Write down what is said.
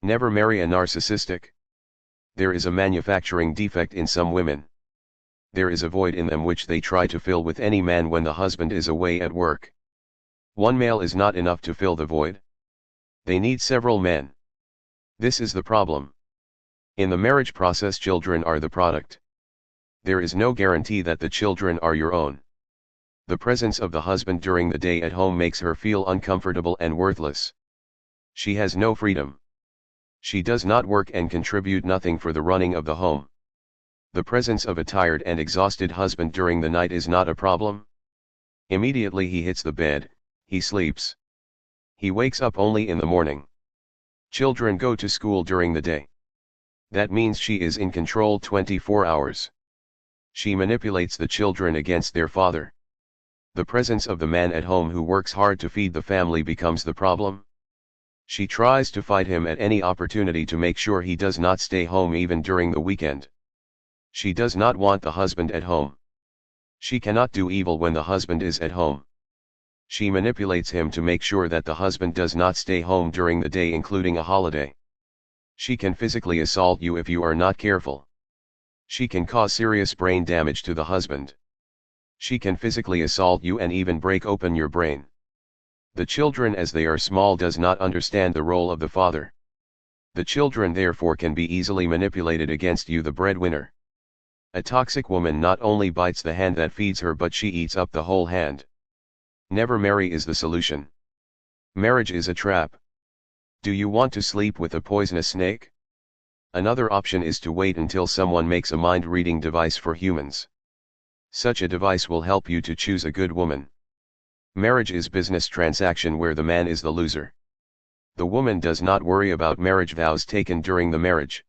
Never marry a narcissistic. There is a manufacturing defect in some women. There is a void in them which they try to fill with any man when the husband is away at work. One male is not enough to fill the void. They need several men. This is the problem. In the marriage process, children are the product. There is no guarantee that the children are your own. The presence of the husband during the day at home makes her feel uncomfortable and worthless. She has no freedom. She does not work and contribute nothing for the running of the home. The presence of a tired and exhausted husband during the night is not a problem. Immediately he hits the bed, he sleeps. He wakes up only in the morning. Children go to school during the day. That means she is in control 24 hours. She manipulates the children against their father. The presence of the man at home who works hard to feed the family becomes the problem. She tries to fight him at any opportunity to make sure he does not stay home even during the weekend. She does not want the husband at home. She cannot do evil when the husband is at home. She manipulates him to make sure that the husband does not stay home during the day, including a holiday. She can physically assault you if you are not careful. She can cause serious brain damage to the husband. She can physically assault you and even break open your brain. The children, as they are small, does not understand the role of the father. The children therefore can be easily manipulated against you, the breadwinner. A toxic woman not only bites the hand that feeds her, but she eats up the whole hand. Never marry is the solution. Marriage is a trap. Do you want to sleep with a poisonous snake? Another option is to wait until someone makes a mind-reading device for humans. Such a device will help you to choose a good woman. Marriage is business transaction where the man is the loser. The woman does not worry about marriage vows taken during the marriage.